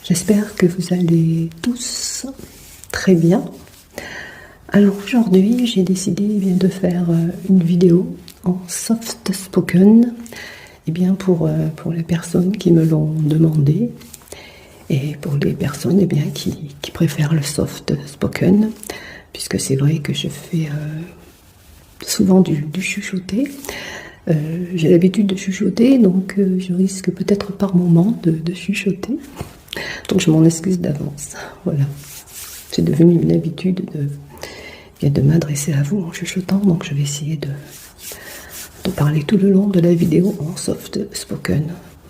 J'espère que vous allez tous très bien. Alors aujourd'hui, j'ai décidé de faire une vidéo en soft spoken pour les personnes qui me l'ont demandé et pour les personnes qui préfèrent le soft spoken, puisque c'est vrai que je fais souvent du chuchoté. J'ai l'habitude de chuchoter, donc je risque peut-être par moment de chuchoter. Donc je m'en excuse d'avance. Voilà. C'est devenu une habitude de m'adresser à vous en chuchotant, donc je vais essayer de parler tout le long de la vidéo en soft spoken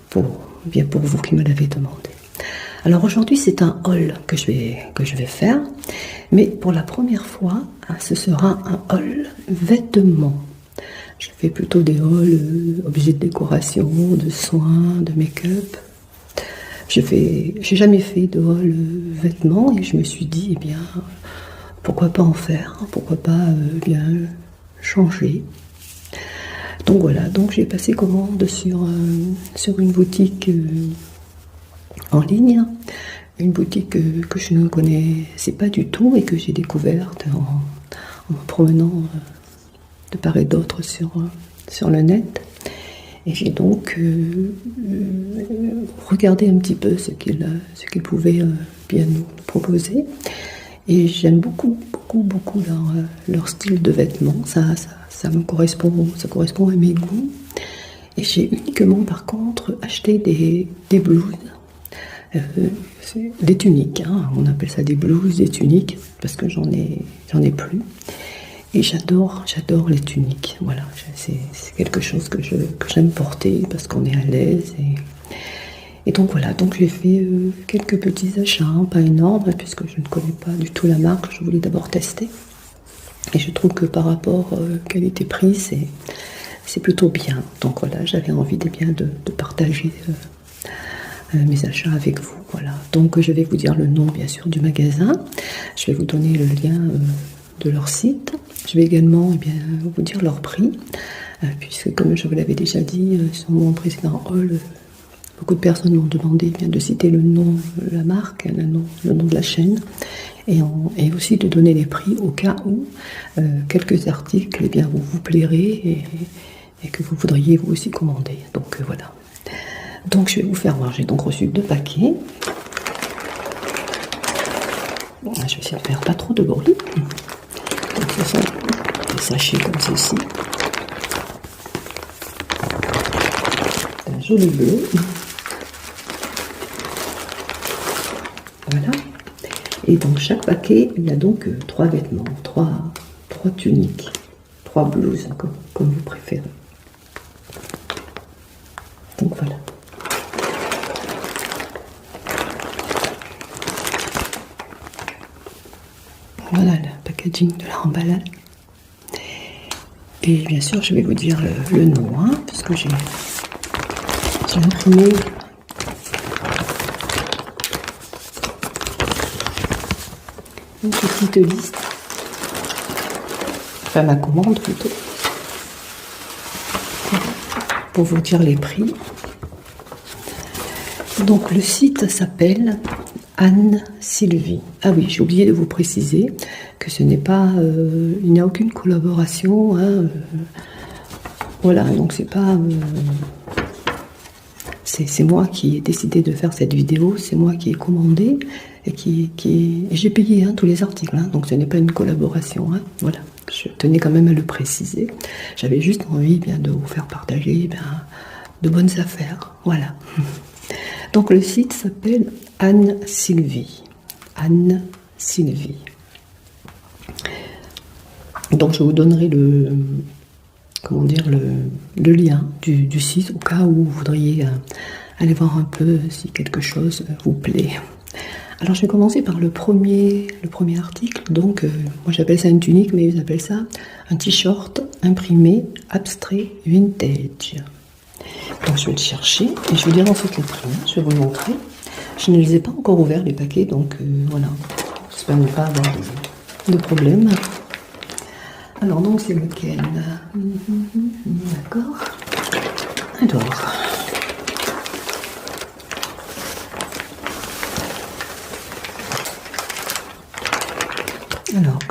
pour vous qui me l'avez demandé. Alors aujourd'hui c'est un haul que je vais faire, mais pour la première fois, ce sera un haul vêtements. Je fais plutôt des hauls objets de décoration, de soins, de make-up. J'ai jamais fait de haul vêtements et je me suis dit, pourquoi pas en faire, pourquoi pas changer. Donc voilà, donc j'ai passé commande sur une boutique en ligne, une boutique que je ne connaissais pas du tout et que j'ai découverte en me promenant de part et d'autre sur le net. Et j'ai donc regardé un petit peu ce qu'ils pouvaient bien nous proposer. Et j'aime beaucoup leur style de vêtements. Ça me correspond, ça correspond à mes goûts. Et j'ai uniquement par contre acheté des blouses, des tuniques. On appelle ça des blouses, des tuniques, parce que j'en ai plus. Et j'adore les tuniques, voilà, c'est quelque chose que j'aime porter parce qu'on est à l'aise. Et donc voilà, donc j'ai fait quelques petits achats, pas énormes, puisque je ne connais pas du tout la marque, je voulais d'abord tester. Et je trouve que par rapport qualité-prix, c'est plutôt bien. Donc voilà, j'avais envie de partager mes achats avec vous, voilà. Donc je vais vous dire le nom, bien sûr, du magasin, je vais vous donner le lien de leur site. Je vais également vous dire leur prix, puisque comme je vous l'avais déjà dit sur mon précédent haul, beaucoup de personnes m'ont demandé de citer le nom de la marque, le nom de la chaîne, et aussi de donner les prix au cas où quelques articles vous plairaient et que vous voudriez vous aussi commander. Donc voilà. Donc je vais vous faire voir, j'ai donc reçu 2 paquets. Bon, je vais essayer de faire pas trop de bruit. Donc ce sont des sachets comme ceci. Un joli bleu. Voilà. Et dans chaque paquet, il y a donc 3 vêtements, 3 tuniques, 3 blouses, comme vous préférez. Donc voilà. Voilà le packaging de leur emballage. Et bien sûr, je vais vous dire le nom, puisque j'ai imprimé une petite liste, enfin ma commande plutôt, pour vous dire les prix. Donc le site s'appelle Anne Sylvie. Ah oui, j'ai oublié de vous préciser que ce n'est pas, il n'y a aucune collaboration. Voilà, donc c'est pas, c'est moi qui ai décidé de faire cette vidéo, c'est moi qui ai commandé et j'ai payé tous les articles. Donc ce n'est pas une collaboration. Voilà, je tenais quand même à le préciser. J'avais juste envie de vous faire partager de bonnes affaires. Voilà. Donc le site s'appelle Anne Sylvie. Anne Sylvie. Donc je vous donnerai le lien du site au cas où vous voudriez aller voir un peu si quelque chose vous plaît. Alors je vais commencer par le premier article. Donc moi j'appelle ça une tunique, mais ils appellent ça un t-shirt imprimé abstrait vintage. Donc je vais le chercher et je vous dirai ensuite le prix. Je vais vous le montrer. Je ne les ai pas encore ouverts les paquets, donc voilà. J'espère ne pas avoir de problème. Alors donc c'est lequel? D'accord. Alors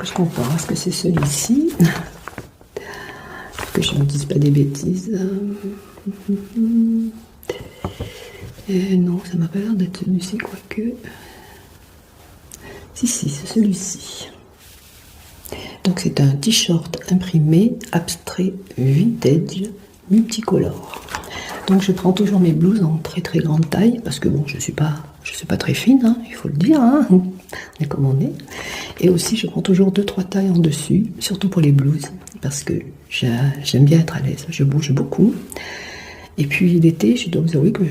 que je compare. Est-ce que c'est celui-ci? Que je ne dise pas des bêtises. Et non, ça m'a pas l'air d'être celui-ci, quoique. Si, c'est celui-ci. Donc c'est un t-shirt imprimé, abstrait, vintage, multicolore. Donc je prends toujours mes blouses en très très grande taille, parce que bon, je suis pas très fine, hein, il faut le dire, hein. On est comme on est. Et aussi je prends toujours 2-3 tailles en dessus, surtout pour les blouses, parce que j'aime bien être à l'aise, je bouge beaucoup. Et puis l'été, je dois vous avouer que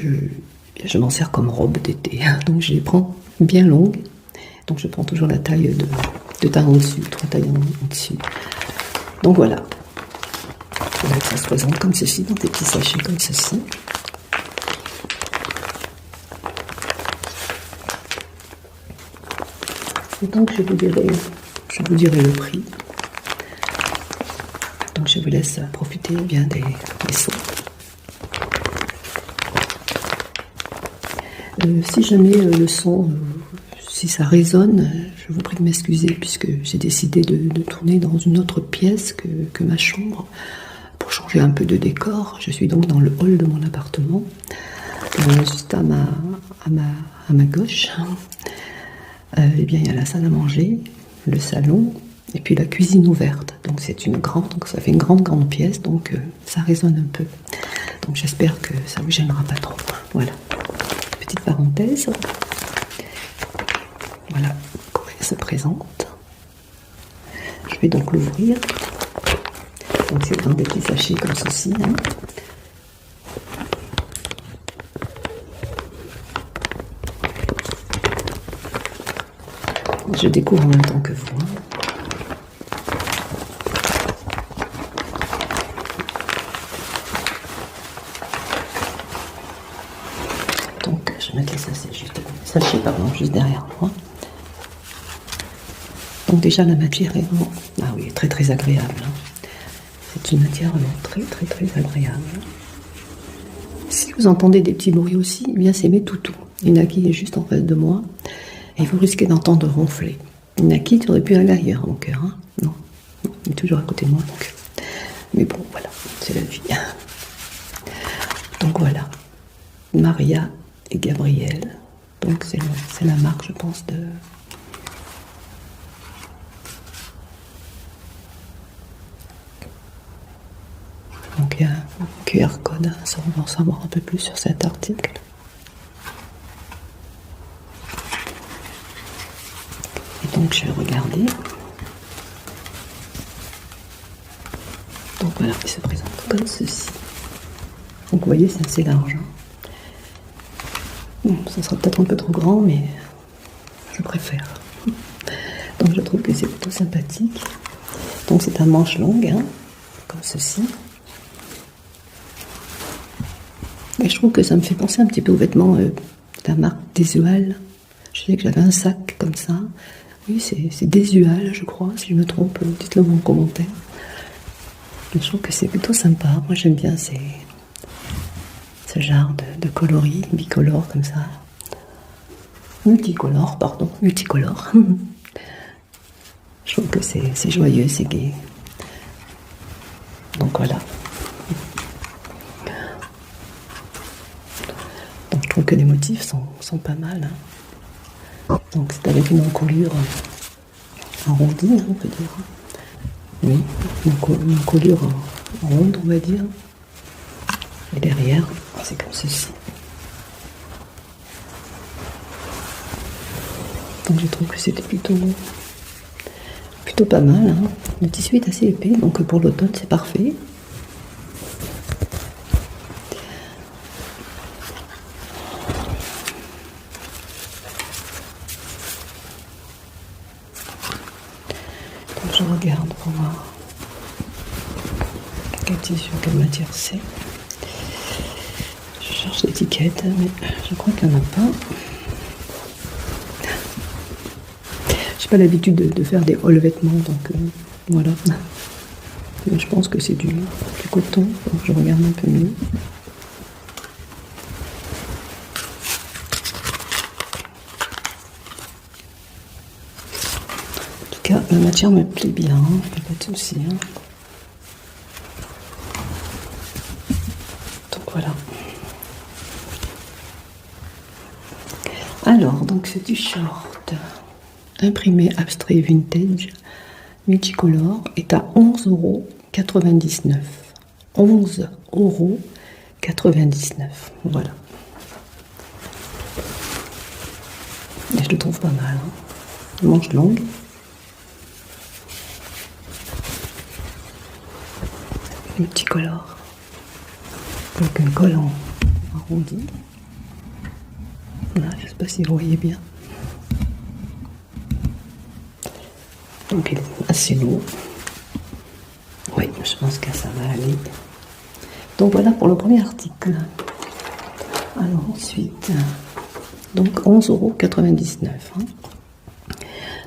je m'en sers comme robe d'été, donc je les prends bien longues. Donc je prends toujours la taille de taille en dessus, 3 tailles en dessus. Donc voilà. Voilà, ça se présente comme ceci, dans des petits sachets comme ceci. Et donc je vous dirai le prix. Donc je vous laisse profiter bien des sons. Si jamais le son, si ça résonne, je vous prie de m'excuser puisque j'ai décidé de tourner dans une autre pièce que ma chambre pour changer un peu de décor. Je suis donc dans le hall de mon appartement, juste à ma gauche. Eh bien, il y a la salle à manger, le salon et puis la cuisine ouverte. Donc c'est donc ça fait une grande pièce, donc ça résonne un peu. Donc j'espère que ça vous gênera pas trop. Voilà. Petite parenthèse. Voilà comment elle se présente. Je vais donc l'ouvrir. Donc c'est dans des petits sachets comme ceci. Hein. Je découvre en même temps que vous. Hein. Donc je mets les sachets juste derrière moi. Donc déjà la matière est vraiment, très très agréable. Hein. C'est une matière vraiment très très très agréable. Si vous entendez des petits bruits aussi, eh bien c'est mes toutous. Inaki est juste en face de moi et vous risquez d'entendre ronfler. Inaki, tu aurais pu aller ailleurs mon cœur, hein. Non, il est toujours à côté de moi donc. Mais bon voilà, c'est la vie. Donc voilà, Maria et Gabriel. Donc c'est la marque, je pense, de... Donc il y a un QR code, ça on va en savoir un peu plus sur cet article. Et donc je vais regarder. Donc voilà, il se présente comme ceci. Donc vous voyez, c'est assez large. Bon, ça sera peut-être un peu trop grand, mais je préfère. Donc je trouve que c'est plutôt sympathique. Donc c'est un manche longue, hein, comme ceci. Et je trouve que ça me fait penser un petit peu aux vêtements de la marque Desual. Je sais que j'avais un sac comme ça. Oui, c'est Desual, je crois. Si je me trompe, dites-le moi en commentaire. Je trouve que c'est plutôt sympa. Moi, j'aime bien ce genre de coloris, bicolore comme ça. Multicolore, pardon. Multicolore. Je trouve que c'est joyeux, c'est gai. Donc voilà. Donc je trouve que les motifs sont pas mal. Hein. Donc c'est avec une encolure arrondie, hein, on peut dire. Oui, une encolure ronde, on va dire. Et derrière, c'est comme ceci. Donc je trouve que c'était plutôt pas mal. Hein. Le tissu est assez épais, donc pour l'automne c'est parfait. Donc je regarde pour voir quel tissu, quelle matière c'est. Je cherche l'étiquette, mais je crois qu'il n'y en a pas. J'ai pas l'habitude de faire des hauls vêtements, donc voilà. Mais je pense que c'est du coton, donc je regarde un peu mieux. En tout cas, la matière me plaît bien, pas de souci. Donc voilà. Alors, donc ce t-shirt imprimé abstrait vintage multicolore est à 11,99 €. 11,99 €. Voilà. Et je le trouve pas mal. Manche longue. Multicolore. Donc un col en arrondi. Voilà, je ne sais pas si vous voyez bien. Donc il est assez lourd. Oui, je pense que ça va aller. Donc voilà pour le premier article. Alors ensuite, donc 11,99 €.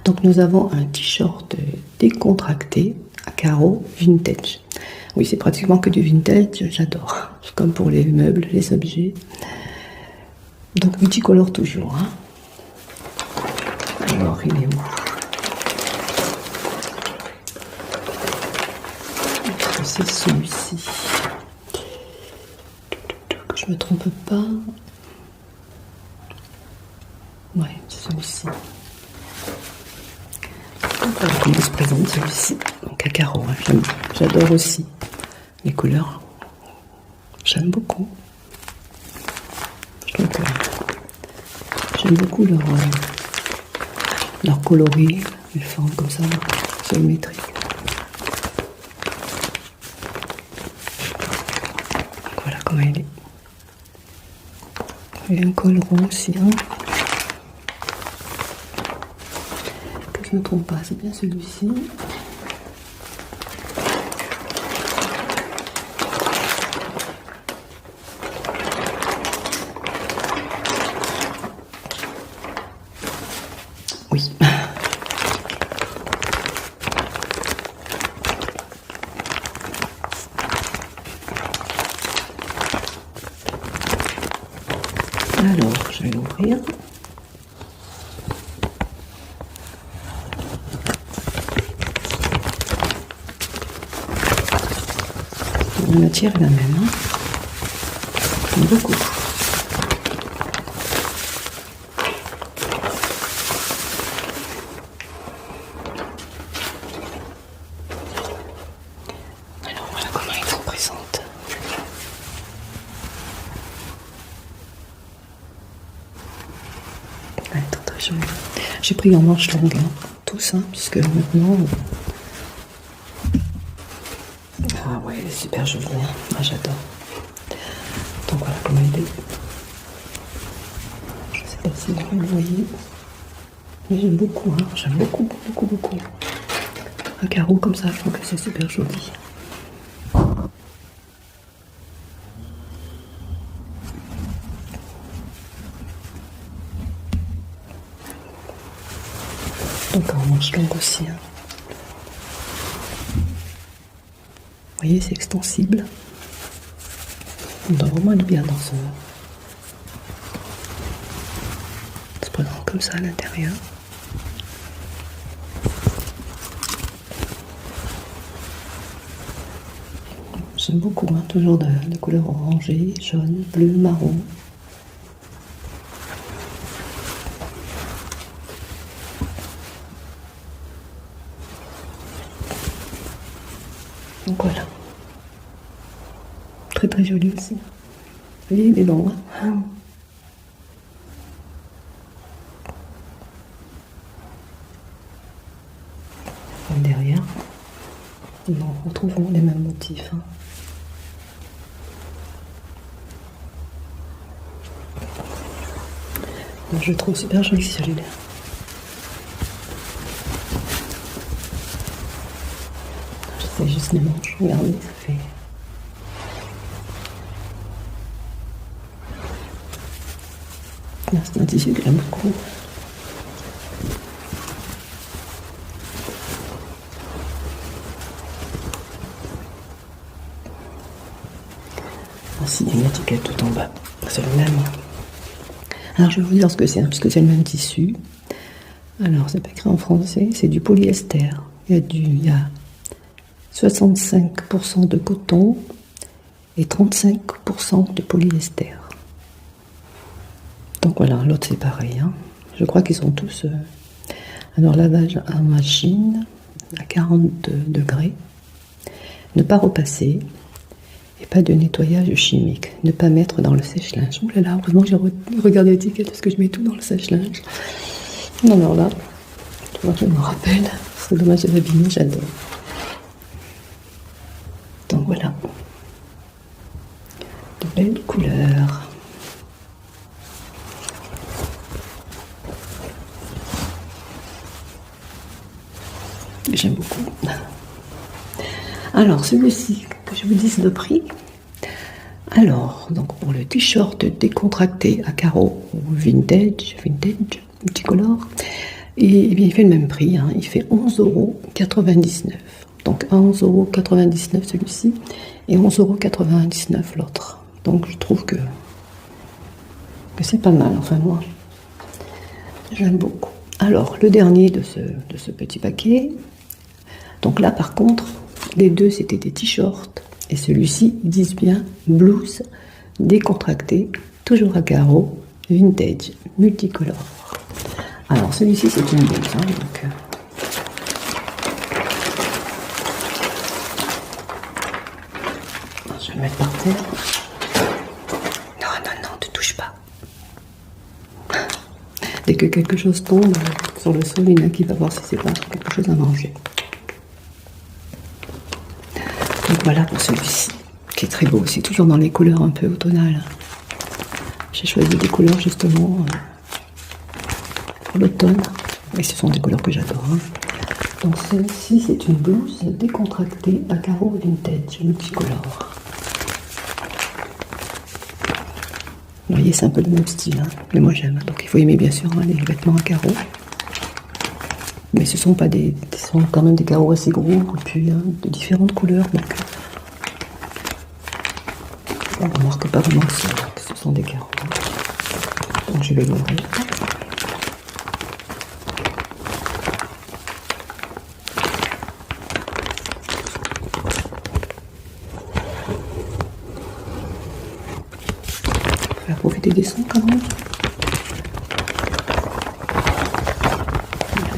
Donc nous avons un t-shirt décontracté à carreaux vintage. Oui, c'est pratiquement que du vintage, j'adore. Comme pour les meubles, les objets. Donc multicolore toujours. Alors il est où? C'est celui-ci. Que je me trompe pas. Ouais, c'est celui-ci. Voilà comment il se présente celui-ci. Donc à carreaux, j'adore aussi les couleurs. J'aime beaucoup. Je trouve que j'aime beaucoup leur coloris, les formes comme ça, géométriques. Voilà comment il est. Il y a un col rond aussi. Que je ne me trompe pas, c'est bien celui-ci. Oui. Alors, je vais l'ouvrir. La matière est la même. J'aime beaucoup. Alors voilà comment il se présente. Ouais, très joli. J'ai pris en manche longue, tous, puisque maintenant... Ah ouais, il est super joli, j'adore. Donc voilà comment il est. Je sais pas si vous le voyez. Mais j'aime beaucoup, j'aime beaucoup. Un carreau comme ça, je trouve que c'est super joli. Donc en manche longue aussi. Vous voyez, c'est extensible. On doit vraiment être bien dans ce... Ça se présente comme ça à l'intérieur. J'aime beaucoup, toujours de couleurs orangées, jaune, bleu, marron. Donc voilà. Très très joli aussi. Vous voyez, il est long. Et derrière, nous retrouvons les mêmes motifs. Je le trouve super joli celui-là. Je sais juste les manches, regardez, ça fait... C'est un tissu que j'aime beaucoup. Ainsi, il y a une étiquette tout en bas. C'est le même. Alors je vais vous dire ce que c'est, puisque c'est le même tissu. Alors, c'est pas écrit en français, c'est du polyester. Il y a 65% de coton et 35% de polyester. Donc voilà, l'autre c'est pareil. Hein. Je crois qu'ils sont tous... Alors, lavage en machine à 40 degrés. Ne pas repasser. Et pas de nettoyage chimique. Ne pas mettre dans le sèche-linge. Ouh là là, heureusement que j'ai regardé l'étiquette parce que je mets tout dans le sèche-linge. Non, alors là, tu vois, je me rappelle. C'est dommage de l'abîmer, j'adore. Donc voilà. De belles couleurs. J'aime beaucoup. Alors, celui-ci, que je vous dise le prix. Alors, donc pour le t-shirt décontracté à carreaux vintage, multicolore, et bien il fait le même prix, hein, il fait 11,99 €. Donc 11,99 € celui-ci, et 11,99 € l'autre. Donc je trouve que c'est pas mal, enfin moi, j'aime beaucoup. Alors, le dernier de ce petit paquet, donc là par contre, les deux c'était des t-shirts, et celui-ci, ils disent bien blouse décontractée, toujours à carreaux, vintage, multicolore. Alors celui-ci c'est une blouse, hein, donc, je vais le mettre par terre. Non, ne touche pas. Dès que quelque chose tombe sur le sol, il y en a qui va voir si c'est pas quelque chose à manger. Donc voilà pour celui-ci, qui est très beau aussi, toujours dans les couleurs un peu automnales. J'ai choisi des couleurs justement pour l'automne, et ce sont des couleurs que j'adore. Hein. Donc celle-ci, c'est une blouse décontractée à carreaux vintage, multicolore. Vous voyez, c'est un peu le même style, hein, mais moi j'aime. Donc il faut aimer bien sûr hein, les vêtements à carreaux. Mais ce sont quand même des carreaux assez gros, et puis hein, de différentes couleurs. Donc on ne remarque pas vraiment que ce sont des carreaux. Donc je vais l'ouvrir. Je vais profiter des sons quand même.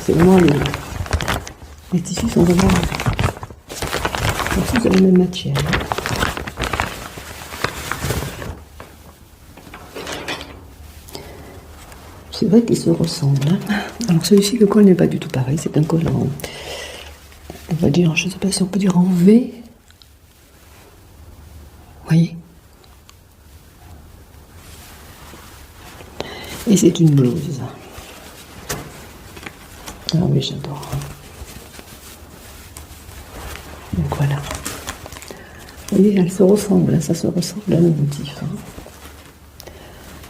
C'est vraiment les tissus sont vraiment tous de la même matière. C'est vrai qu'ils se ressemblent. Hein. Alors celui-ci, le col n'est pas du tout pareil. C'est un col en, on va dire, je ne sais pas si on peut dire en V. Vous voyez. Et c'est une blouse. Ah oui, j'adore. Donc voilà. Vous voyez, elles se ressemblent, ça se ressemble à le motif. Hein.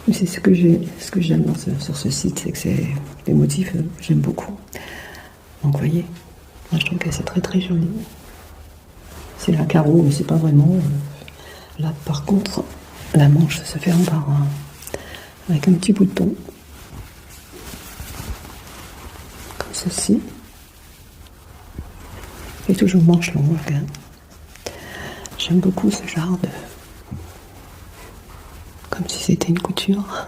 Mais c'est ce que j'aime sur ce site, c'est que c'est les motifs, j'aime beaucoup. Donc vous voyez, moi je trouve que c'est très très joli. C'est un carreau, mais c'est pas vraiment. Là par contre, la manche se ferme avec un petit bouton. Comme ceci. Et toujours manche longue. Hein. J'aime beaucoup ce genre de... Comme si c'était une couture.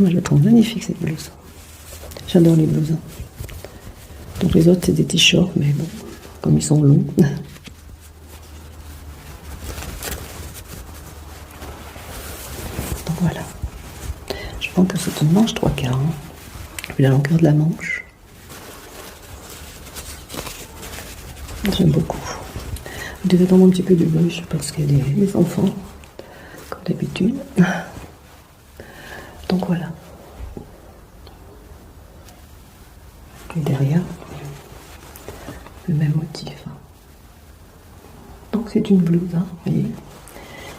Moi je la trouve magnifique cette blouse. J'adore les blouses. Donc les autres c'est des t-shirts, mais bon, comme ils sont longs. Donc voilà. Je pense que c'est une manche 3/4. Hein. Puis la longueur de la manche. J'aime beaucoup. Je devais tomber un petit peu du blush parce qu'il y a les enfants, comme d'habitude. Donc voilà. Et derrière, le même motif. Donc c'est une blouse, hein, vous voyez.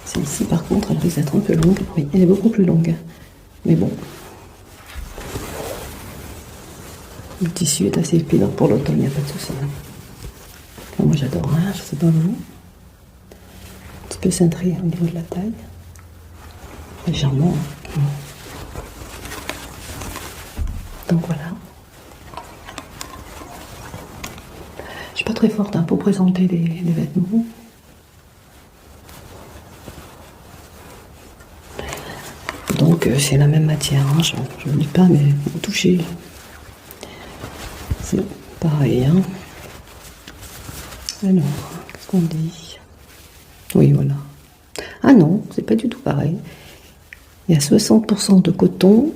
Celle-ci par contre, elle risque d'être un peu longue. Oui, elle est beaucoup plus longue. Mais bon. Le tissu est assez épais, donc pour l'automne, il n'y a pas de souci. Hein. Enfin, moi j'adore, hein, je sais pas vous. Un petit peu cintré au niveau de la taille. Légèrement. Hein. Donc voilà. Je suis pas très forte pour présenter les vêtements. Donc c'est la même matière, hein. Je ne dis pas, mais au toucher, c'est pareil. Hein. Alors, qu'est-ce qu'on dit? Oui, voilà. Ah non, c'est pas du tout pareil. Il y a 60% de coton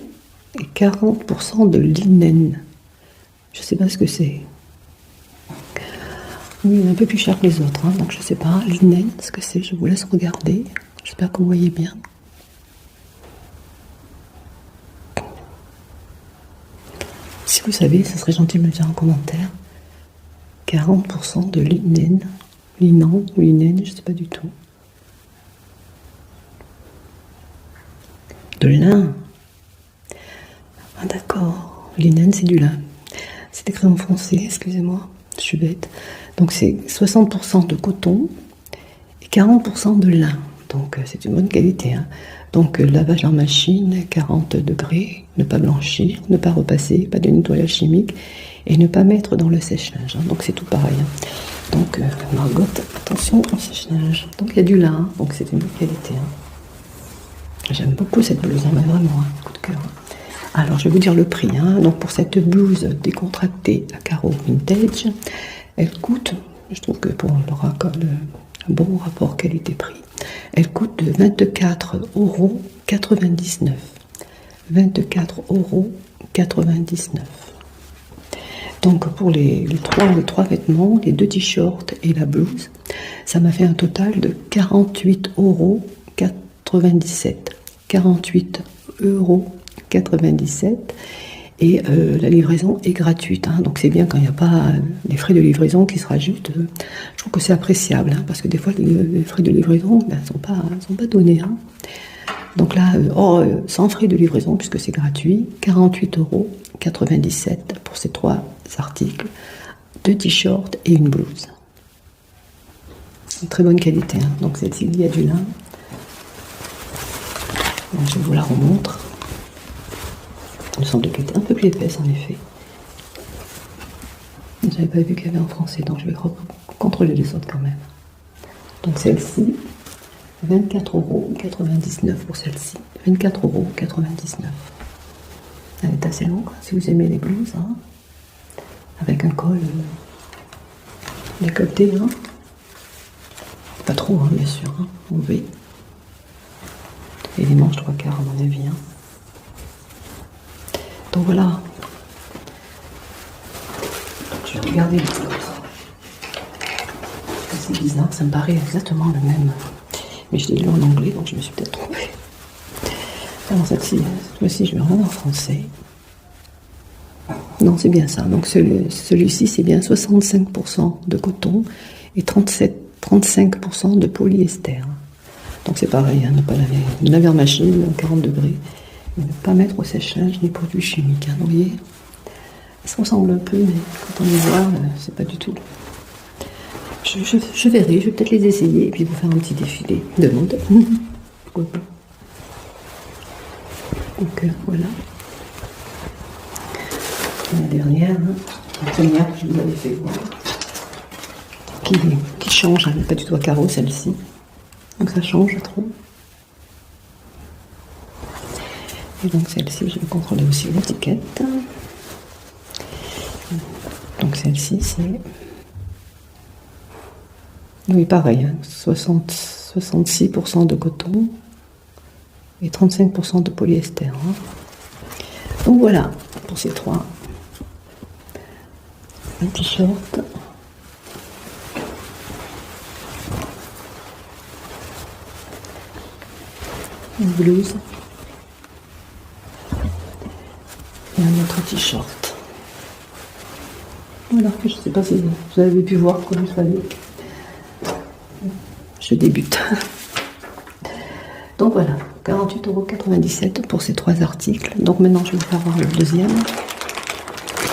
et 40% de linen. Je sais pas ce que c'est. Oui, il est un peu plus cher que les autres, hein, donc je sais pas. Linen, ce que c'est, je vous laisse regarder. J'espère que vous voyez bien. Si vous savez, ce serait gentil de me le dire en commentaire. 40% de linen. Linan ou linen, je sais pas du tout. De lin. Ah d'accord. Linen, c'est du lin. C'est écrit en français, excusez-moi. Je suis bête. Donc c'est 60% de coton et 40% de lin. Donc c'est une bonne qualité. Hein. Donc lavage en machine, 40 degrés, ne pas blanchir, ne pas repasser, pas de nettoyage chimique et ne pas mettre dans le sèche-linge. Hein. Donc c'est tout pareil. Hein. Donc Margot, attention au sèche-linge. Donc il y a du lin, hein. Donc c'est une bonne qualité. Hein. J'aime beaucoup cette blouse, hein, mais vraiment, hein, coup de cœur. Alors je vais vous dire le prix. Hein. Donc pour cette blouse décontractée à carreaux vintage, elle coûte, je trouve que pour un bon rapport qualité-prix, elle coûte 24,99 €. 24,99 €. Donc pour les trois vêtements, les 2 t-shirts et la blouse, ça m'a fait un total de 48,97 €. 48,97 € et la livraison est gratuite. Hein, donc c'est bien quand il n'y a pas les frais de livraison qui se rajoutent. Je trouve que c'est appréciable hein, parce que des fois les frais de livraison ne sont pas donnés. Hein. Donc là, sans frais de livraison puisque c'est gratuit, 48,97 € pour ces 3 articles, 2 t-shirts et une blouse. Une très bonne qualité. Hein. Donc celle-ci, il y a du lin. Donc, je vous la remontre. Il me semble qu'elle était un peu plus épaisse en effet. Je n'avais pas vu qu'il y avait en français, donc je vais contrôler les autres quand même. Donc celle-ci, 24,99 € pour celle-ci. 24,99 €. Elle est assez longue, si vous aimez les blouses, hein, avec un col décolleté, hein. Pas trop, hein, bien sûr, hein, en V. Et les manches 3/4 à mon avis. Hein. Donc voilà. Je vais regarder les blouses. C'est bizarre, ça me paraît exactement le même. Mais je l'ai lu en anglais, donc je me suis peut-être trompée. Alors cette fois-ci, je vais regarder en français. Non, c'est bien ça. Donc celui-ci, c'est bien 65% de coton et 35% de polyester. Donc c'est pareil, hein, ne pas laver en machine à 40 degrés. Ne pas mettre au sèche-linge ni produits chimiques. Hein, vous voyez, ça ressemble un peu, mais quand on les voit, c'est pas du tout. Je verrai, je vais peut-être les essayer et puis vous faire un petit défilé de mode. Pourquoi pas. Donc voilà. Et la dernière, hein, la première que je vous avais fait voir, qui change, hein, pas du tout à carreaux celle-ci. Donc ça change, je trouve. Et donc celle-ci, je vais contrôler aussi l'étiquette. Donc celle-ci, c'est... Oui, pareil, hein, 66% de coton et 35% de polyester. Hein. Donc voilà, pour ces 3. Un t-shirt. Une blouse. Et un autre t-shirt. Voilà, je ne sais pas si vous avez pu voir comme il fallait. Je débute. Donc voilà, 48,97 € pour ces 3 articles. Donc maintenant, je vais vous faire voir le deuxième.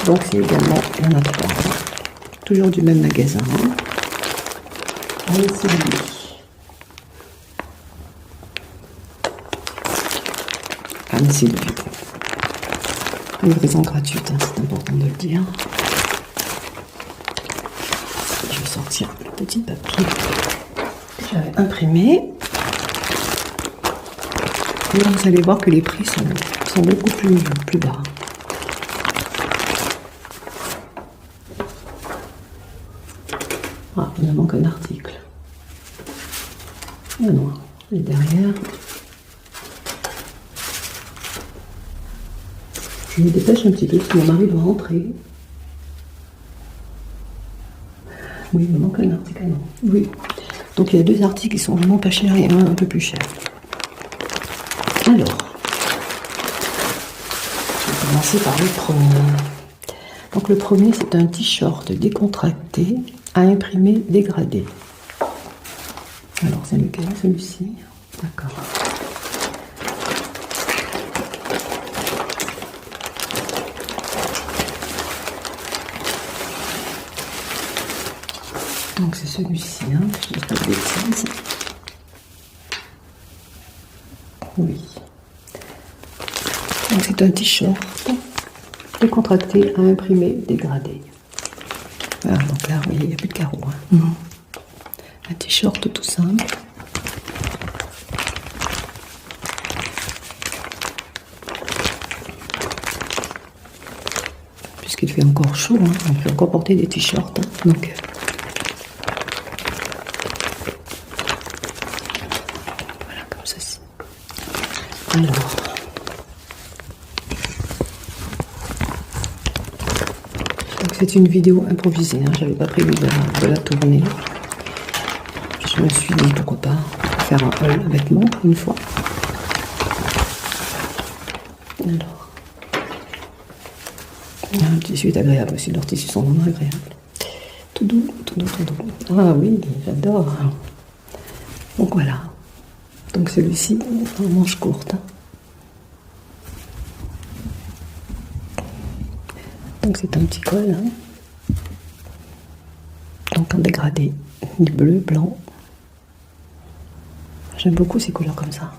Donc c'est également, il y en a 3. Toujours du même magasin. Anne-Sylvie. Anne-Sylvie. livraison gratuite, hein, c'est important de le dire. Je vais sortir le petit papier que j'avais imprimé. Et là, vous allez voir que les prix sont beaucoup plus bas. Ah, il me manque un article. Ah non, et derrière. Je me dépêche un petit peu parce que mon mari doit rentrer. Oui, il me manque un article. Ah non. Oui. Donc il y a deux articles qui sont vraiment pas chers et un peu plus cher. Alors, je vais commencer par le premier. Donc le premier, c'est un t-shirt décontracté à imprimer dégradé. Alors c'est lequel, celui-ci? D'accord. Donc c'est celui-ci, hein, je dis pas de bêtises. Oui. Donc c'est un t-shirt décontracté à imprimer dégradé. Voilà, donc là, oui, il n'y a plus de carreaux. Hein. Un t-shirt tout simple. Puisqu'il fait encore chaud, hein, on peut encore porter des t-shirts. Hein, donc voilà, comme ceci. Alors. C'est une vidéo improvisée, hein. J'avais pas prévu de la tourner. Je me suis dit pourquoi pas faire un haul vêtement une fois. Alors, le tissu est agréable aussi, leurs tissus sont vraiment agréables. Tout doux, tout doux, tout doux. Ah oui, j'adore. Donc voilà. Donc celui-ci, en manche courte. Donc c'est un petit col, hein. Donc en dégradé, du bleu, blanc. J'aime beaucoup ces couleurs comme ça.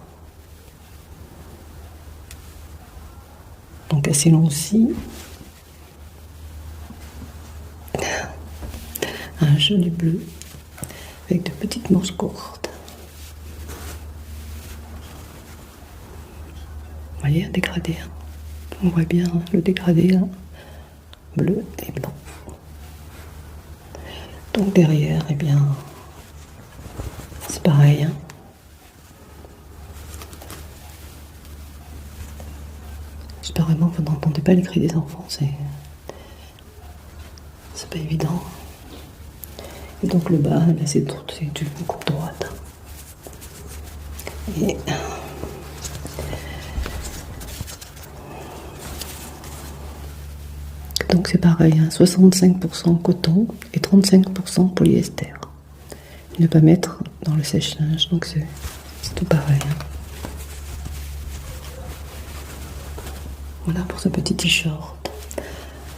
Donc assez long aussi. Un joli bleu avec de petites manches courtes. Vous voyez, un dégradé. Hein. On voit bien hein, le dégradé. Hein. Bleu et blanc. Donc derrière, eh bien, c'est pareil. Hein. J'espère vraiment que vous n'entendez pas les cris des enfants, c'est pas évident. Et donc le bas, là, c'est une coupe droite. Et donc c'est pareil, hein, 65% coton et 35% polyester. Ne pas mettre dans le sèche-linge, donc c'est tout pareil. Hein. Voilà pour ce petit t-shirt.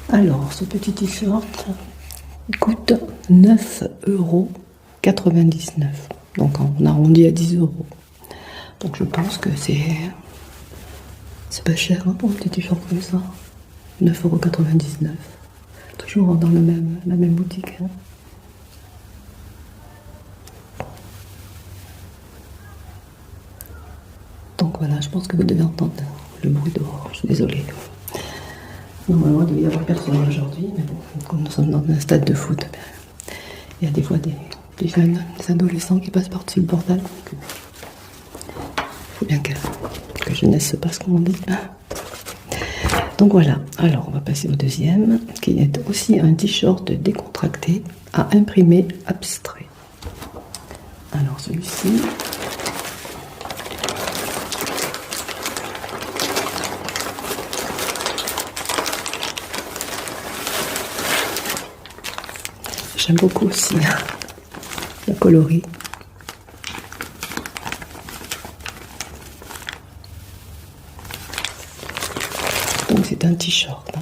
Alors, ce petit t-shirt coûte 9,99 €. Donc on arrondit à 10 €. Donc je pense que c'est pas cher hein, pour un petit t-shirt comme ça. 9,99 €. Toujours dans la même boutique. Hein. Donc voilà, je pense que vous devez entendre le bruit dehors. Je suis désolée. Normalement, il devait y avoir personne aujourd'hui, mais bon, comme nous sommes dans un stade de foot, il y a des fois des jeunes, des adolescents qui passent par-dessus le portail. Il faut bien que jeunesse se passe, comme on dit. Donc voilà, alors on va passer au deuxième, qui est aussi un t-shirt décontracté à imprimer abstrait. Alors celui-ci. J'aime beaucoup aussi le coloris. Donc c'est un t-shirt, hein.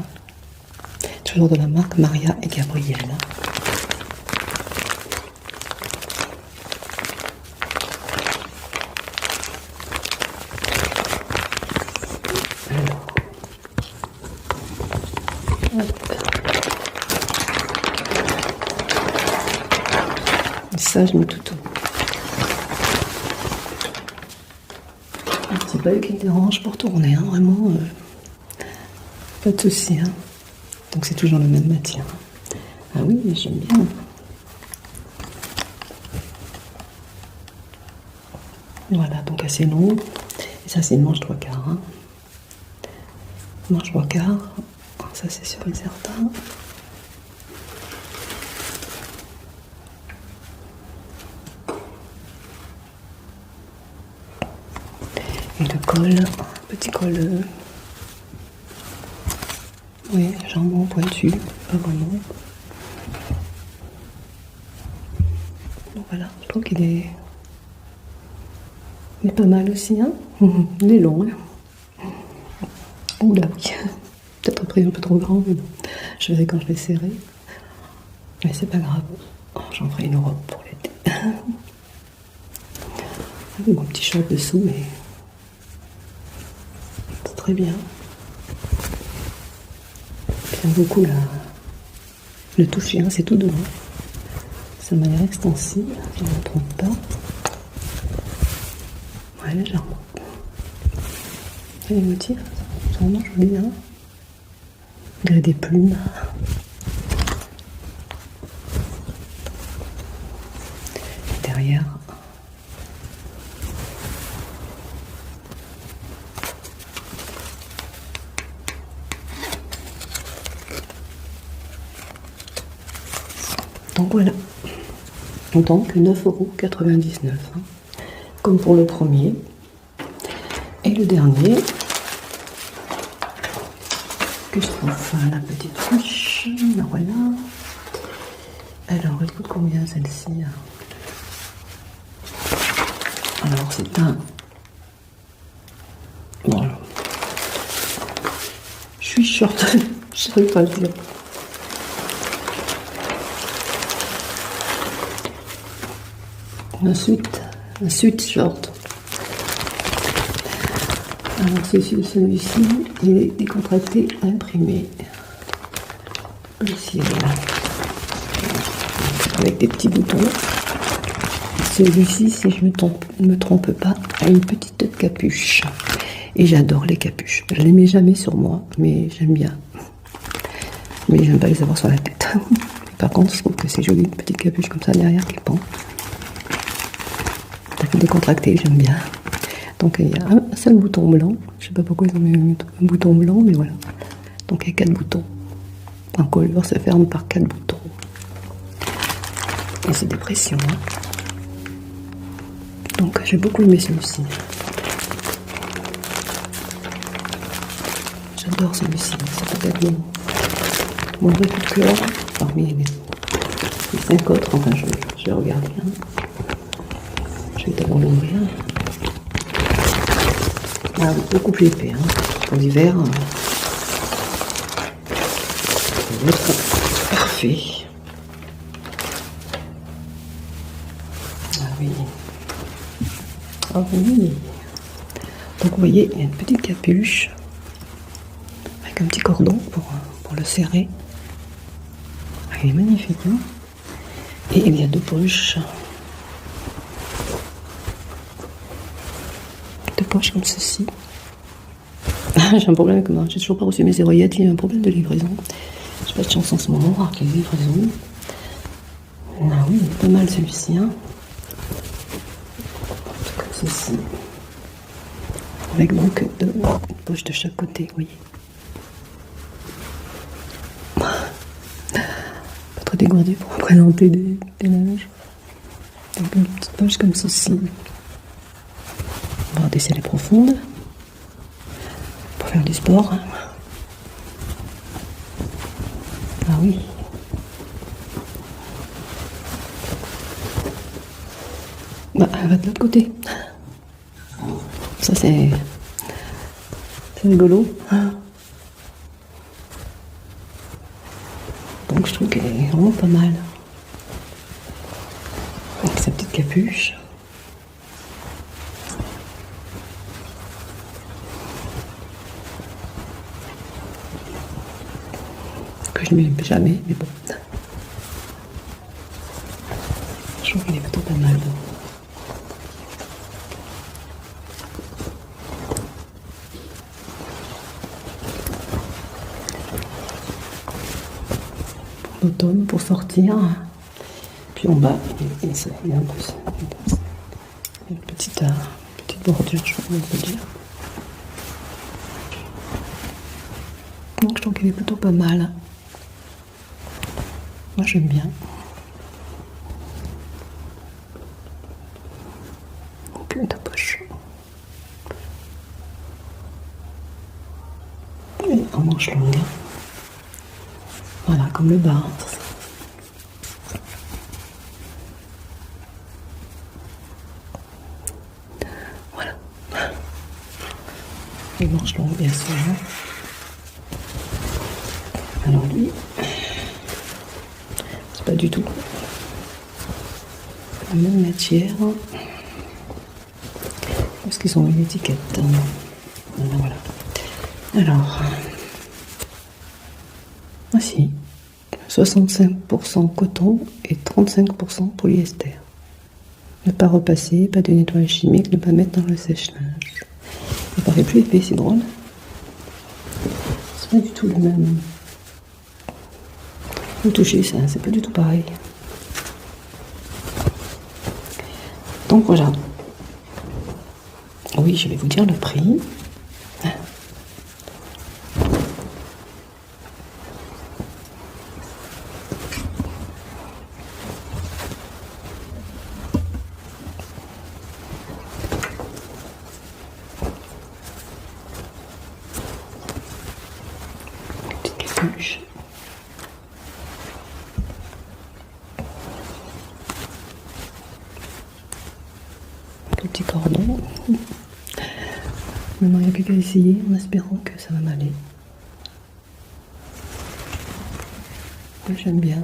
Toujours de la marque Maria et Gabriel. Alors, Hop. Et ça, je mets tout haut. C'est pas eux qui me dérangent pour tourner, hein, vraiment. Pas de soucis. Hein. Donc c'est toujours la même matière. Ah oui, j'aime bien. Voilà, donc assez long. Et ça, c'est une manche 3/4. Hein. Manche 3/4. Ça, c'est sûr et certain. Et le col, petit col. Oui, jambon pointu, pas vraiment. Donc voilà, je trouve qu'il est pas mal aussi, hein. Il est long, hein. Oula, oui. Peut-être après un peu trop grand, mais bon. Je verrai quand je vais serrer. Mais c'est pas grave. J'en ferai une robe pour l'été. Mon petit short dessous, mais c'est très bien. J'aime beaucoup le toucher, hein, c'est tout doux. Ça m'a l'air extensible, je ne me trompe pas. Ouais, légèrement. Et les motifs, c'est vraiment joli, hein. On dirait des plumes. Derrière. Donc voilà. Donc 9,99 €. Hein. Comme pour le premier. Et le dernier. Que je trouve la petite ruche. Voilà. Alors, elle coûte combien celle-ci? Alors, c'est un. Bon. Je suis short. Je ne saurais pas le dire. Un suite short. Alors celui-ci, il est décontracté, imprimé. Ici, voilà. Avec des petits boutons. Celui-ci, si je ne me trompe pas, a une petite capuche. Et j'adore les capuches. Je ne les mets jamais sur moi, mais j'aime bien. Mais j'aime pas les avoir sur la tête. Par contre, je trouve que c'est joli, une petite capuche comme ça derrière qui pend. Décontracté, j'aime bien. Donc il y a un seul bouton blanc. Je sais pas pourquoi ils ont mis un bouton blanc, mais voilà. Donc il y a 4 boutons. Un collier se ferme par 4 boutons. Et c'est des pressions. Hein. Donc j'ai beaucoup aimé celui-ci. J'adore celui-ci. C'est peut-être mon vrai coup de cœur parmi les 5 autres. Enfin, je vais regarder. Hein. Je vais d'abord l'ouvrir. Ah oui, beaucoup plus épais. Hein. Pour l'hiver, ça va être parfait. Ah oui. Ah oui. Donc vous voyez, il y a une petite capuche avec un petit cordon pour le serrer. Ah, il est magnifique. Hein. Et il y a 2 poches. Comme ceci. J'ai un problème avec moi, j'ai toujours pas reçu mes héroïettes, il y a un problème de livraison. J'ai pas de chance en ce moment avec les livraisons. Ah oui, il est pas mal celui-ci. Hein. Comme ceci. Avec donc 2 poches de chaque côté, vous voyez. Pas trop dégourdi pour présenter des linges. Donc une petite poche comme ceci. On va descendre profonde pour faire du sport. Ah oui. Bah, elle va de l'autre côté. Ça c'est rigolo. Donc je trouve qu'elle est vraiment pas mal. Avec sa petite capuche. que je ne mets jamais, mais bon. Je trouve qu'il est plutôt pas mal. Pour l'automne, pour sortir. Puis en bas, il y a une petite bordure, je crois qu'on peut dire. Donc je trouve qu'il est plutôt pas mal. Moi j'aime bien. Donc ta poche. Et en manche longue. Voilà, comme le bas. Voilà. Les manches longues, bien sûr. Alors lui, c'est pas du tout la même matière. Parce qu'ils ont une étiquette. Voilà. Alors, voici 65% coton et 35% polyester. Ne pas repasser, pas de nettoyage chimique, ne pas mettre dans le sèche-linge. Il paraît plus épais, c'est drôle. C'est pas du tout le même. Vous touchez ça, c'est pas du tout pareil. Donc voilà. Oui, je vais vous dire le prix. Petite capuche. Petit cordon. Maintenant, il n'y a plus qu'à essayer en espérant que ça va m'aller. J'aime bien.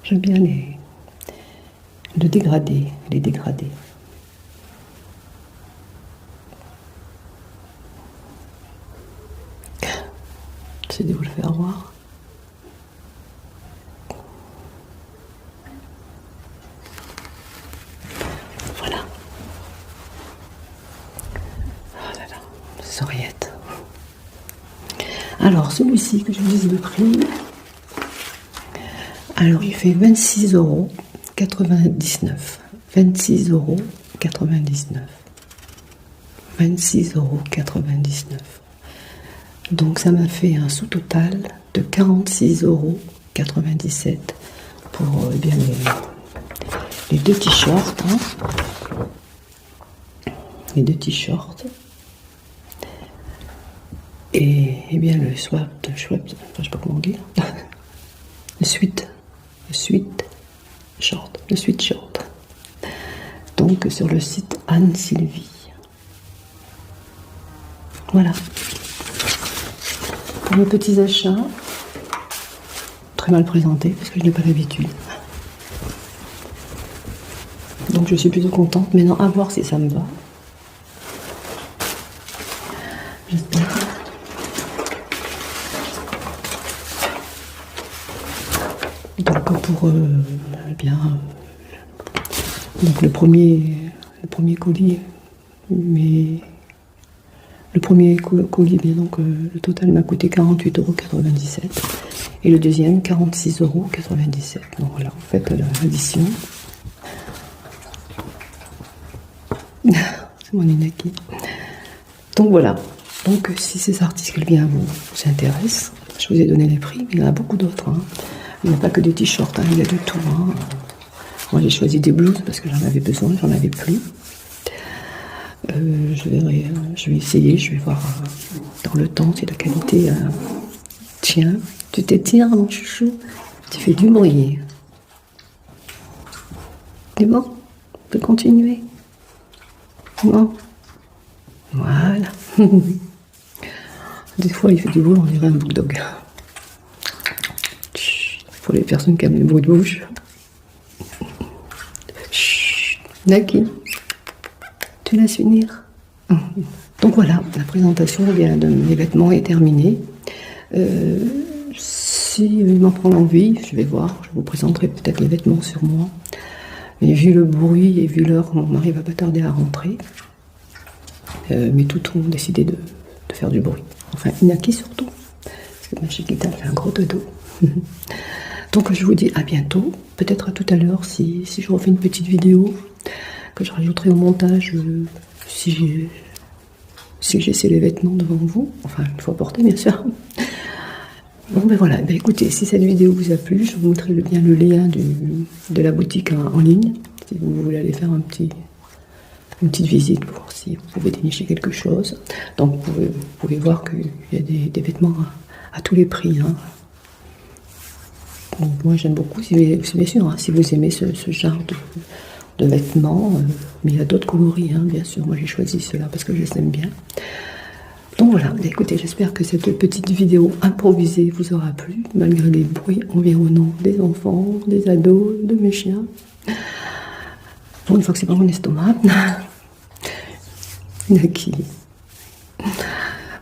J'aime bien les dégradés. C'est de vous le faire voir. Voilà. Oh là là, ces oreillettes. Alors, celui-ci, que je vous dise le prix. Alors, il fait 26,99 €. 26,99 €. 26,99 €. Donc, ça m'a fait un sous-total de 46,97 € pour bien les deux t-shirts. Hein. Les deux t-shirts. Et bien le swap, je sais pas comment dire. Le sweat short. Donc sur le site Anne Sylvie. Voilà. Pour mes petits achats, très mal présentés parce que je n'ai pas l'habitude. Donc je suis plutôt contente. Maintenant à voir si ça me va. J'espère. Donc pour donc le premier colis, mais le premier colis, bien donc le total m'a coûté 48,97 € et le deuxième 46,97 €. Donc voilà, vous faites l'addition. C'est mon Inaki. Donc voilà. Donc si ces articles bien vous intéressent, je vous ai donné les prix, mais il y en a beaucoup d'autres. Hein. Il n'y a pas que des t-shirts, hein, il y a de tout. Hein. Moi j'ai choisi des blouses parce que j'en avais besoin, j'en avais plus. Je vais essayer, je vais voir dans le temps si la qualité tient. Tu t'étires mon chouchou, tu fais du bruit. C'est bon? On peut continuer? Bon. Voilà. Des fois il fait du bruit, on dirait un bulldog. Pour les personnes qui aiment les bruits de bouche. Chut, Naki, tu laisses finir. Donc voilà, la présentation de mes vêtements est terminée. Je si il m'en prend l'envie, je vais voir, je vous présenterai peut-être les vêtements sur moi. Mais vu le bruit et vu l'heure, mon mari va pas tarder à rentrer. Mais toutes ont décidé de faire du bruit. Enfin, Inaki surtout, parce que ma chiquita fait un gros dodo. Donc je vous dis à bientôt, peut-être à tout à l'heure si je refais une petite vidéo que je rajouterai au montage si j'essaie les vêtements devant vous, enfin une fois portés bien sûr. Bon ben voilà, ben écoutez, si cette vidéo vous a plu, je vous mettrai bien le lien de la boutique en ligne, si vous voulez aller faire une petite visite pour voir si vous pouvez dénicher quelque chose. Donc vous pouvez voir qu'il y a des vêtements à tous les prix. Hein. Donc moi j'aime beaucoup, bien sûr, hein, si vous aimez ce genre de vêtements, mais il y a d'autres coloris, hein, bien sûr. Moi j'ai choisi ceux-là parce que je les aime bien. Donc voilà, écoutez, j'espère que cette petite vidéo improvisée vous aura plu, malgré les bruits environnants des enfants, des ados, de mes chiens. Bon, une fois que c'est pas mon estomac. Naki.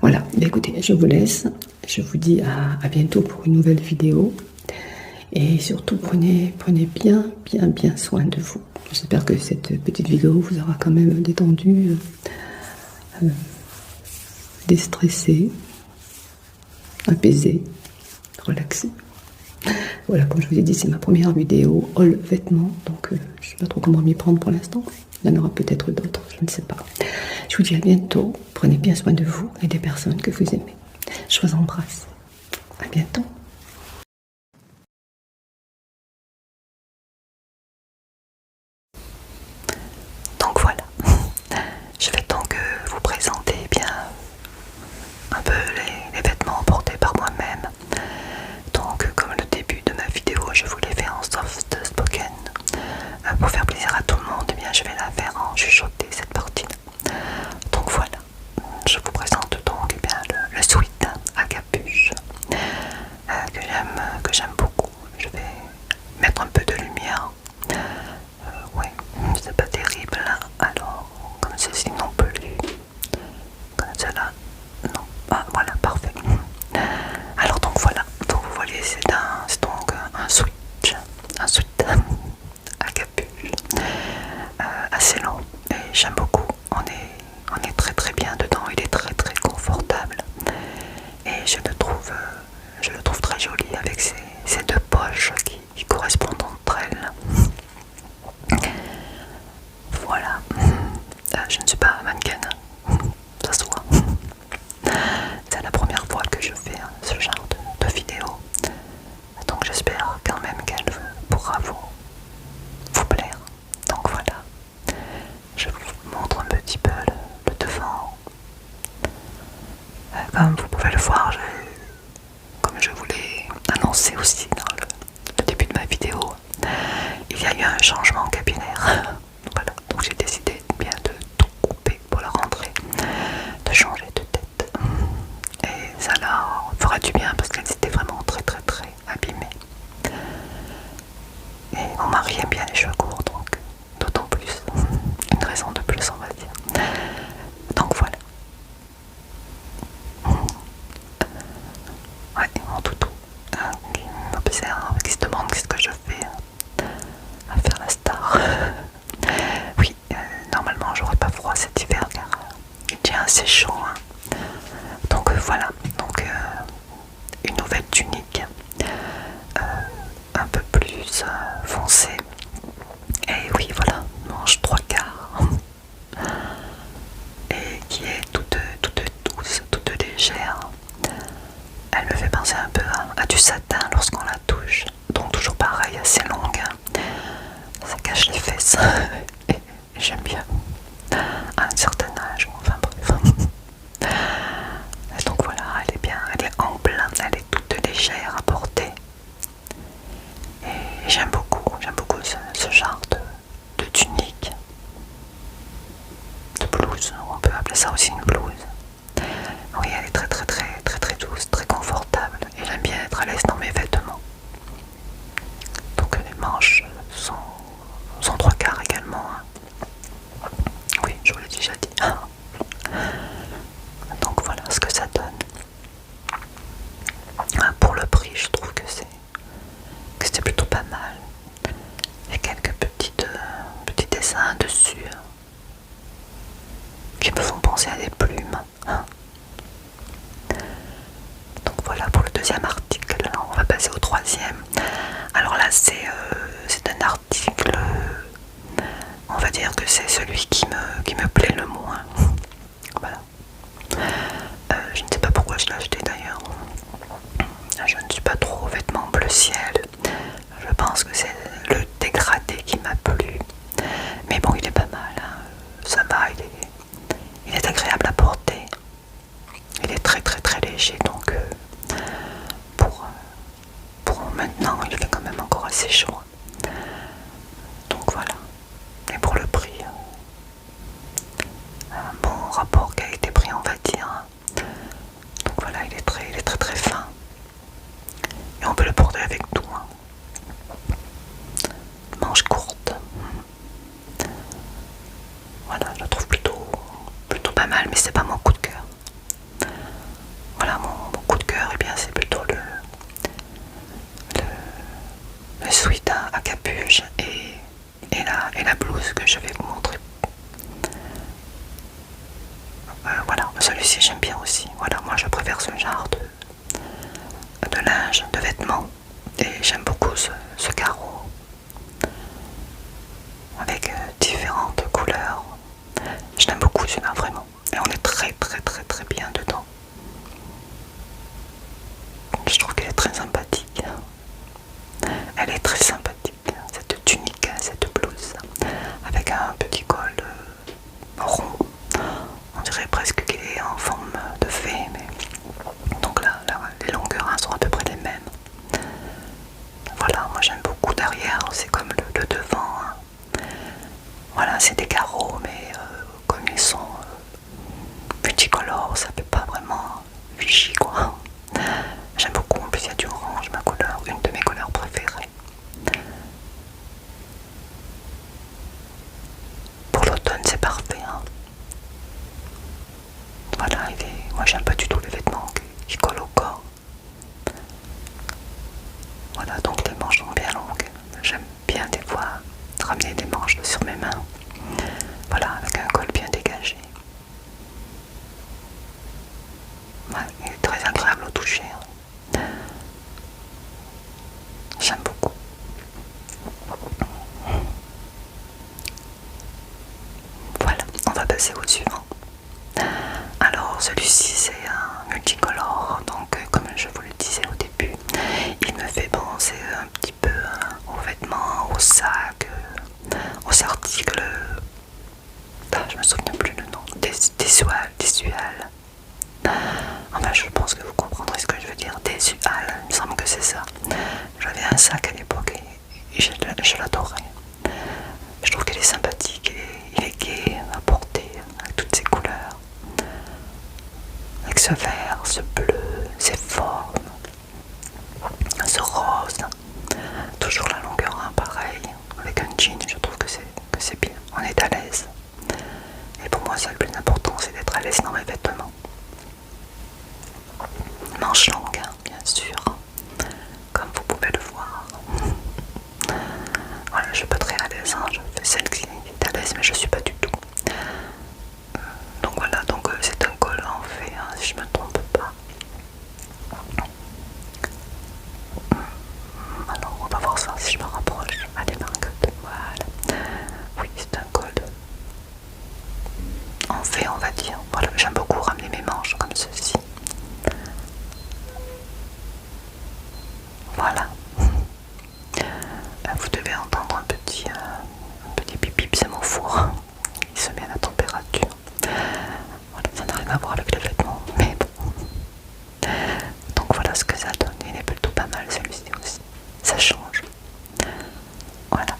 Voilà, écoutez, je vous laisse. Je vous dis à bientôt pour une nouvelle vidéo. Et surtout, prenez bien soin de vous. J'espère que cette petite vidéo vous aura quand même détendu, déstressé, apaisé, relaxé. Voilà, comme je vous ai dit, c'est ma première vidéo haul vêtements, donc je ne sais pas trop comment m'y prendre pour l'instant. Il y en aura peut-être d'autres, je ne sais pas. Je vous dis à bientôt, prenez bien soin de vous et des personnes que vous aimez. Je vous embrasse. À bientôt. Donc voilà, je vais donc vous présenter bien un peu les vêtements portés par moi-même. Donc comme le début de ma vidéo, je vous l'ai fait en soft spoken. Pour faire plaisir à tout le monde, eh bien, je vais la faire en chuchoté cette partie-là. Donc voilà, je vous présente donc eh bien, le sweat à capuche que j'aime beaucoup. Je vais mettre un peu de lumière. Ouais, c'est pas terrible là. Alors, comme ceci non plus. Comme cela, non. Ah, voilà, parfait. Alors donc voilà, donc vous voyez, c'est donc un switch, un sweat à capuche assez long et j'aime beaucoup. On est très bien dedans. Il est très confortable et je le trouve très joli avec ces deux poches qui correspondent entre elles. Voilà, je ne suis pas mannequin, ça se voit. C'est la première fois que je fais ce genre de vidéo, donc j'espère quand même qu'elle pourra vous plaire. Donc voilà, je vous montre un petit peu le devant. Comme vous pouvez le voir, comme je vous l'ai annoncé aussi dans le début de ma vidéo, il y a eu un changement capillaire. Voilà, donc j'ai décidé bien de tout couper pour la rentrée, de changer de tête. Et ça leur fera du bien parce qu'elles étaient vraiment très abîmées. Et mon mari aime bien les cheveux courts, donc d'autant plus. Une raison de plus, on va dire. Donc voilà. Ouais, mon toutou qui m'observe, qui se demande qu'est-ce que je fais à faire la star. Oui, normalement j'aurais pas froid cet hiver car il tient assez chaud. Hein. Donc voilà, donc une nouvelle tunique un peu plus foncée. Et oui, voilà, manche 3/4 et qui est toute douce, toute légère. Elle me fait penser un peu à du satin lorsqu'on la touche. Donc toujours pareil, assez longue. Ça cache les fesses. Et j'aime bien. À un certain âge, enfin bref. Donc voilà, elle est bien, elle est ample, elle est toute légère à porter. Et j'aime beaucoup ce genre de tunique, de blouse, on peut appeler ça aussi une blouse. Oui, elle est très douce, très confortable et j'aime bien être à l'aise dans mes vêtements. Donc les manches sont 3/4 également. Hein. voilà pour le deuxième article. Alors, on va passer au troisième. Alors là c'est un article, on va dire que c'est celui qui me plaît le moins. Voilà. Je ne sais pas pourquoi je l'ai acheté d'ailleurs. Je ne suis pas trop vêtements bleu ciel. Je pense que c'est le dégradé qui m'a plu. Mais bon, il est pas mal, hein. Ça va, il est agréable à porter. Il est très très très léger, donc pour maintenant, il fait quand même encore assez chaud. Donc voilà. Et pour le prix, un bon rapport qualité-prix, on va dire. Donc voilà, il est très très fin. Et on peut le porter avec tout, hein. Manche courte. Voilà, je le trouve plutôt pas mal, mais c'est pas mon coup de cœur. Voilà, mon coup de cœur, et bien c'est plutôt le sweat à capuche et la blouse que je vais vous montrer. Voilà, celui-ci j'aime bien aussi. Voilà, moi je préfère ce genre de linge, de vêtements. Et j'aime beaucoup ce carreau avec différentes couleurs. Je l'aime beaucoup celui-là, vraiment. Et on est très très très très bien dedans. Je trouve qu'elle est très sympathique. Elle est très sympathique, cette tunique, cette blouse, avec un petit col rond. On dirait presque qu'il est en forme de V, mais donc là, les longueurs sont à peu près les mêmes. Voilà, moi j'aime beaucoup derrière, c'est comme le devant, hein. Voilà, c'est des carreaux, mais comme ils sont multicolores, ça fait pas vraiment Vichy, quoi. J'aime beaucoup, en plus il y a du orange, ma couleur, une de mes couleurs préférées. Pour l'automne, c'est parfait, hein. Voilà, moi j'aime pas du tout les vêtements qui collent au corps. Voilà, donc les manches sont bien longues. J'aime bien des fois ramener des manches sur mes mains. Voilà, avec un col bien dégagé. Ouais, il est très agréable au toucher, hein. J'aime beaucoup. Voilà, on va passer au suivant. Alors celui-ci c'est un multicolore, donc comme je vous le disais au début, il me fait penser un petit peu aux vêtements, aux sacs, aux articles, je me souviens plus le nom, des suales. Enfin je pense que vous comprendrez ce que je veux dire, des suales, il me semble que c'est ça. J'avais un sac à l'époque et je l'adorais. Je trouve qu'il est sympathique, il est gai à porter, avec toutes ses couleurs. Avec ce vert, ce bleu, ces formes, ce rose, toujours la longueur 1 pareil, avec un jean, je trouve que c'est bien, on est à l'aise. Et pour moi, ça le plus important, c'est d'être à l'aise dans mes vêtements. Manches longues, hein, bien sûr, comme vous pouvez le voir. Voilà, je suis pas très à l'aise, hein, je fais celle qui est à l'aise, mais je suis pas du tout. Donc voilà, c'est un col en fait, hein, si je me trompe pas. Alors on va voir ça si je me rapproche. Allez, Marcotte, voilà. Oui, c'est un col en fait, on va dire. Voilà, j'aime beaucoup ramener mes manches comme ceci. Voilà. Vous devez entendre un petit pip, c'est mon four. Il se met à la température. Voilà, ça n'a rien à voir avec les vêtements, mais bon. Donc voilà ce que ça donne. Il est plutôt pas mal celui-ci aussi. Ça change. Voilà.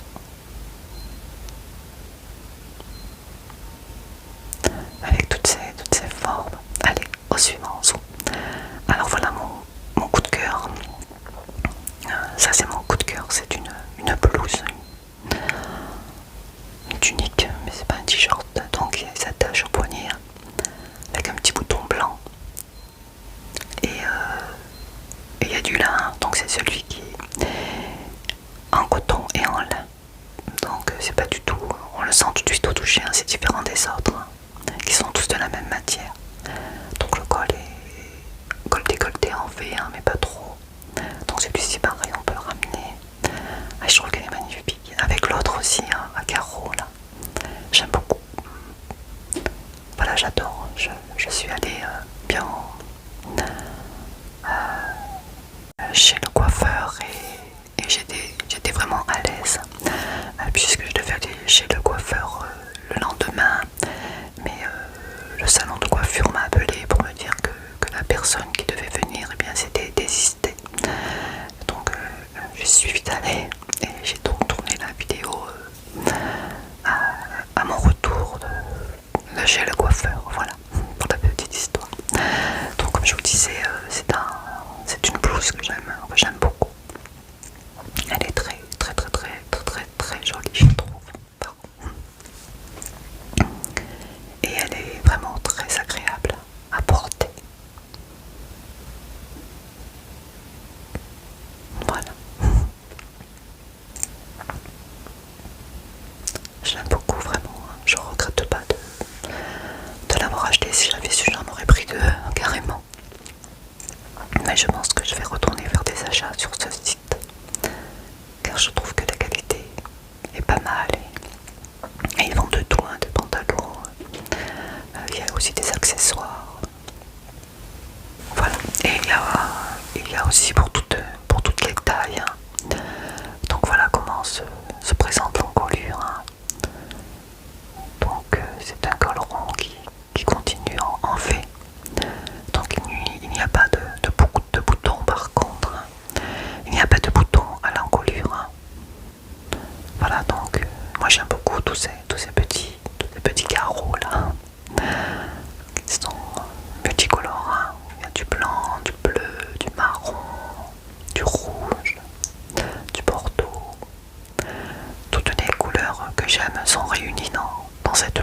Avec toutes ces formes. Allez, au suivant. Alors voilà mon coup de cœur. Ça c'est mon coup de cœur. C'est une blouse. Une tunique, mais c'est pas un t-shirt. Donc il s'attache au poignet avec un petit bouton blanc. Et il y a du lin. Donc c'est celui qui est en coton et en lin. Donc c'est pas du tout, on le sent tout de suite au toucher, hein, c'est différent des autres, hein, qui sont tous de la même matière. Donc le col est col décolleté en énervé, hein, mais pas trop. Donc celui-ci pareil, on peut le ramener. Ah, je trouve qu'elle est magnifique. Avec l'autre aussi, hein, à carreaux là. J'aime beaucoup. Voilà, j'adore. Je suis allée bien chez le coiffeur et j'étais vraiment à l'aise puisque je devais aller chez le coiffeur le lendemain, mais le salon de coiffure m'a appelé pour me dire que la personne qui devait venir, eh bien, s'était désistée. Donc je suis vite allée et j'ai donc tourné la vidéo à mon retour de chez le coiffeur. Voilà, pour la petite histoire. Donc comme je vous disais, c'est une blouse que j'aime beaucoup. Elle est très très très très très très très jolie, je trouve. Et elle est vraiment très agréable à porter. Voilà. Je l'aime beaucoup vraiment. Je regrette pas de l'avoir acheté. Si j'avais su, j'en aurais pris deux carrément. Mais je pense que je vais retourner faire des achats sur ce site car je trouve que la qualité est pas mal et ils vendent de tout, hein, des pantalons, il y a aussi des accessoires. Voilà, et il y a aussi pour toutes les tailles, hein. Donc voilà comment se présente l'encolure, hein. Donc c'est un col rond qui continue en V. Donc il n'y a pas beaucoup de boutons par contre, hein. Il n'y a pas de boutons à l'encolure, hein. Voilà, donc moi j'aime beaucoup tous ces petits carreaux là. Ils sont multicolores, hein. Il y a du blanc, du bleu, du marron, du rouge, du bordeaux. Toutes les couleurs que j'aime sont réunies dans cette